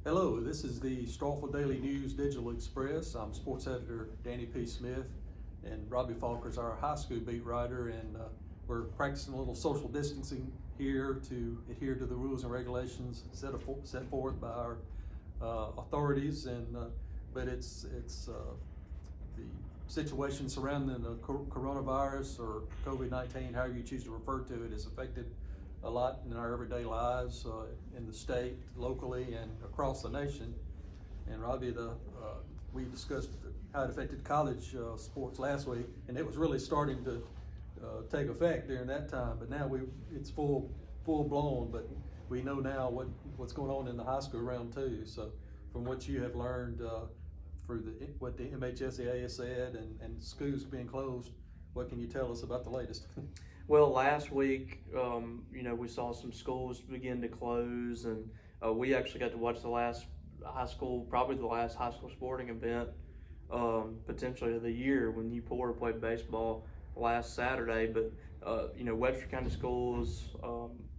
Hello, this is the Strawful Daily News Digital Express. I'm sports editor Danny P. Smith, and Robbie Faulk is our high school beat writer, and we're practicing a little social distancing here to adhere to the rules and regulations set forth by our authorities. But it's the situation surrounding the coronavirus or COVID-19, however you choose to refer to it, has affected a lot in our everyday lives in the state, locally, and across the nation. And Robbie, we discussed how it affected college sports last week, and it was really starting to take effect during that time. But now it's full blown. But we know now what's going on in the high school realm too. So from what you have learned through what the MHSAA has said and schools being closed, what can you tell us about the latest? Well, last week, we saw some schools begin to close, and we actually got to watch probably the last high school sporting event, potentially of the year, when UPOR played baseball last Saturday. But, Webster County Schools,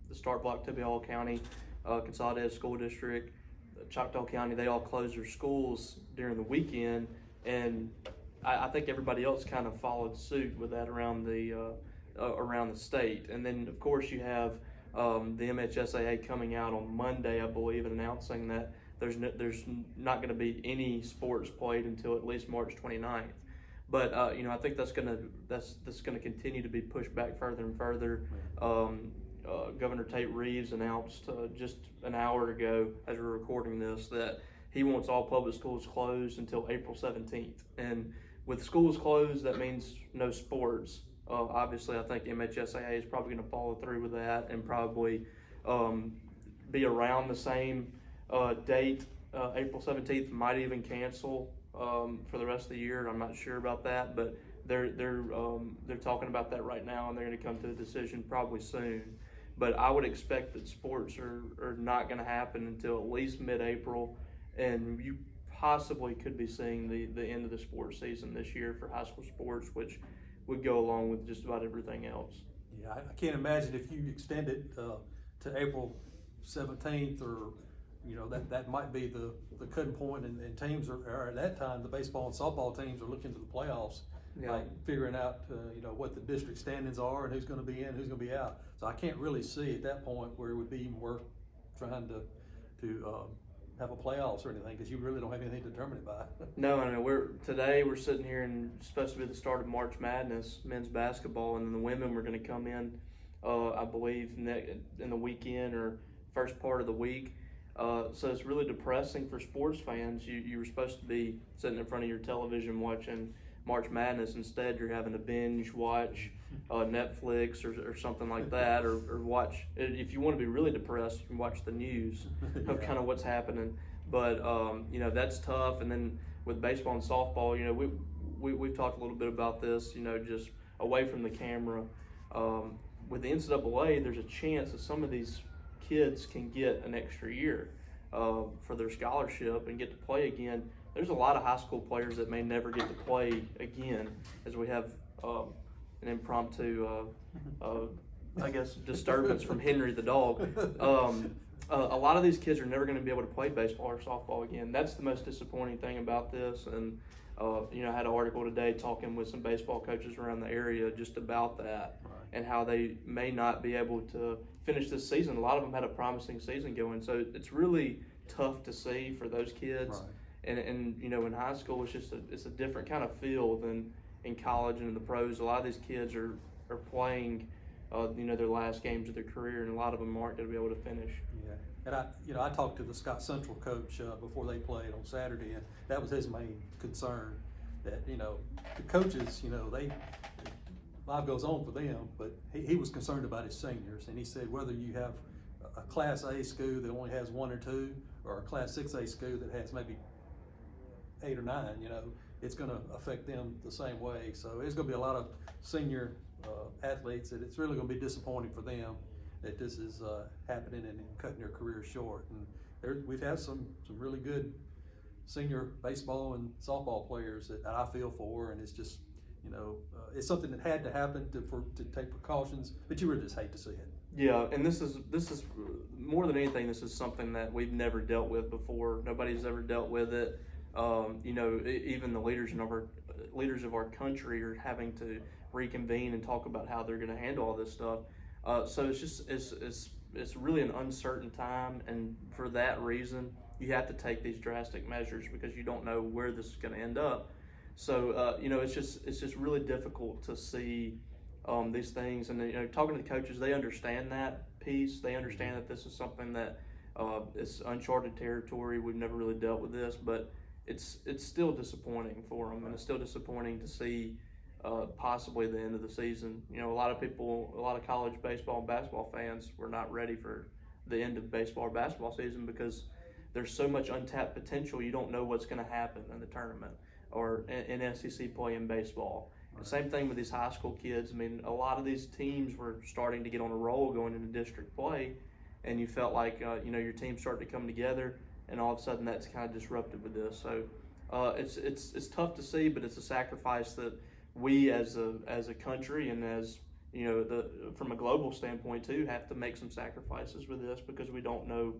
the Start Block, Tippecanoe County, Consolidated School District, Choctaw County, they all closed their schools during the weekend, and I think everybody else kind of followed suit with that around the state. And then of course you have the MHSAA coming out on Monday, I believe, and announcing that there's not going to be any sports played until at least March 29th. But I think that's going to continue to be pushed back further and further. Governor Tate Reeves announced just an hour ago, as we're recording this, that he wants all public schools closed until April 17th. And with schools closed, that means no sports. Obviously, I think MHSAA is probably going to follow through with that and probably be around the same date. April 17th, might even cancel for the rest of the year. I'm not sure about that, but they're talking about that right now, and they're going to come to a decision probably soon. But I would expect that sports are not going to happen until at least mid-April, and you possibly could be seeing the end of the sports season this year for high school sports, which would go along with just about everything else. Yeah, I can't imagine if you extend it to April 17th, or that might be the cutting point, and teams are at that time, the baseball and softball teams are looking to the playoffs, like figuring out what the district standings are and who's going to be in, who's going to be out. So I can't really see at that point where it would be even worth trying to have a playoffs or anything, because you really don't have anything to determine it by. No, I know. Today we're sitting here, and it's supposed to be the start of March Madness, men's basketball, and then the women were going to come in, I believe, in the weekend or first part of the week. So it's really depressing for sports fans. You were supposed to be sitting in front of your television watching March Madness. Instead, you're having to binge watch Netflix or something like that, or watch, if you want to be really depressed, you can watch the news of kind of what's happening. But that's tough. And then with baseball and softball, we've talked a little bit about this, just away from the camera. With the NCAA, there's a chance that some of these kids can get an extra year for their scholarship and get to play again. There's a lot of high school players that may never get to play again, as we have an impromptu, disturbance from Henry the dog. A lot of these kids are never going to be able to play baseball or softball again. That's the most disappointing thing about this. And I had an article today talking with some baseball coaches around the area just about that, and how they may not be able to finish this season. A lot of them had a promising season going, so it's really tough to see for those kids. Right. And in high school, it's a different kind of feel than in college and in the pros. A lot of these kids are playing, their last games of their career, and a lot of them aren't going to be able to finish. Yeah, and I talked to the Scott Central coach before they played on Saturday, and that was his main concern. That the coaches, life goes on for them, but he was concerned about his seniors, and he said whether you have a Class A school that only has 1 or 2, or a Class 6A school that has maybe 8 or 9, it's going to affect them the same way. So there's going to be a lot of senior athletes that it's really going to be disappointing for them that this is happening and cutting their careers short. And we've had some really good senior baseball and softball players that I feel for, and it's just it's something that had to happen to take precautions, but you would just hate to see it. Yeah, and this is more than anything, this is something that we've never dealt with before. Nobody's ever dealt with it. You know, even the leaders of our country are having to reconvene and talk about how they're going to handle all this stuff. So it's really an uncertain time, and for that reason, you have to take these drastic measures because you don't know where this is going to end up. So you know, it's just really difficult to see these things, and you know, talking to the coaches, they understand that piece. They understand that this is something that it's uncharted territory. We've never really dealt with this, but it's still disappointing for them, and it's still disappointing to see possibly the end of the season. You know, a lot of college baseball and basketball fans were not ready for the end of baseball or basketball season because there's so much untapped potential. You don't know what's going to happen in the tournament or in SEC play in baseball. The same thing with these high school kids. I mean, a lot of these teams were starting to get on a roll going into district play, and you felt like you know, your team started to come together, and all of a sudden that's kind of disrupted with this. So it's tough to see, but it's a sacrifice that we as a country and as you know, from a global standpoint too, have to make some sacrifices with this because we don't know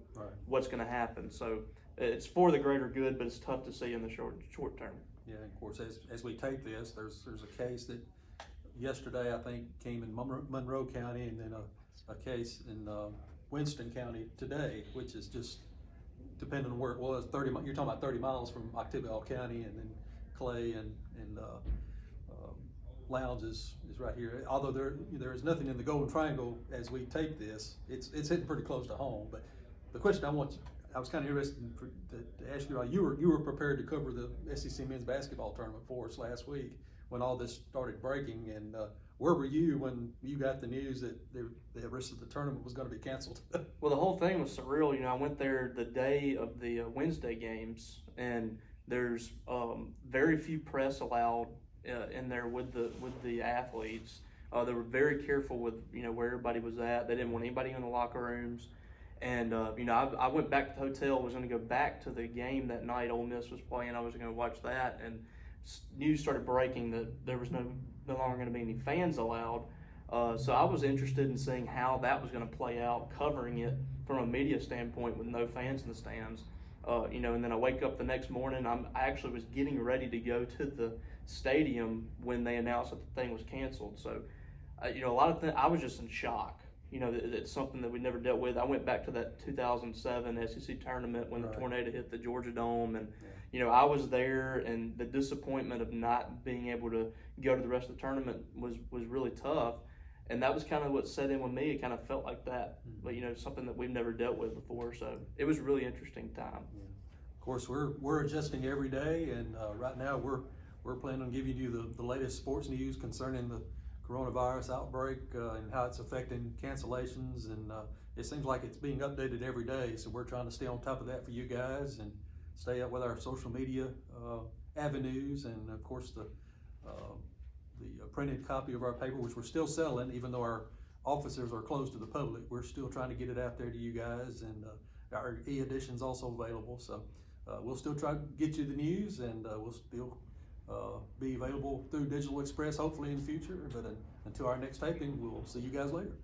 what's going to happen. So it's for the greater good, but it's tough to see in the short term. Yeah, of course, as we tape this, there's a case that yesterday I think came in Monroe County, and then a case in Winston County today, which is just, depending on where it was, you're talking about 30 miles from Octavia County, and then Clay and Lowndes is right here. Although there is nothing in the Golden Triangle as we tape this, it's hitting pretty close to home. But the question I was kind of interested to ask you, you were prepared to cover the SEC men's basketball tournament for us last week when all this started breaking, and where were you when you got the news that the rest of the tournament was going to be canceled? Well, the whole thing was surreal. You know, I went there the day of the Wednesday games, and there's very few press allowed in there with the athletes. They were very careful with, you know, where everybody was at. They didn't want anybody in the locker rooms. And, you know, I went back to the hotel, was going to go back to the game that night Ole Miss was playing. I was going to watch that, and news started breaking that there was no longer going to be any fans allowed. So I was interested in seeing how that was going to play out, covering it from a media standpoint with no fans in the stands. You know, and then I wake up the next morning. I actually was getting ready to go to the stadium when they announced that the thing was canceled. So, you know, a lot of things, I was just in shock. You know, it's something that we never dealt with. I went back to that 2007 SEC tournament when the tornado hit the Georgia Dome, and you know, I was there, and the disappointment of not being able to go to the rest of the tournament was really tough. And that was kind of what set in with me. It kind of felt like that, but you know, something that we've never dealt with before. So it was a really interesting time. Yeah. Of course, we're adjusting every day, and right now we're planning on giving you the latest sports news concerning the coronavirus outbreak and how it's affecting cancellations, and it seems like it's being updated every day. So we're trying to stay on top of that for you guys and stay up with our social media avenues, and of course the printed copy of our paper, which we're still selling, even though our offices are closed to the public. We're still trying to get it out there to you guys, and our e-edition's also available. So we'll still try to get you the news, and we'll still be available through Digital Express hopefully in the future. But until our next taping, we'll see you guys later.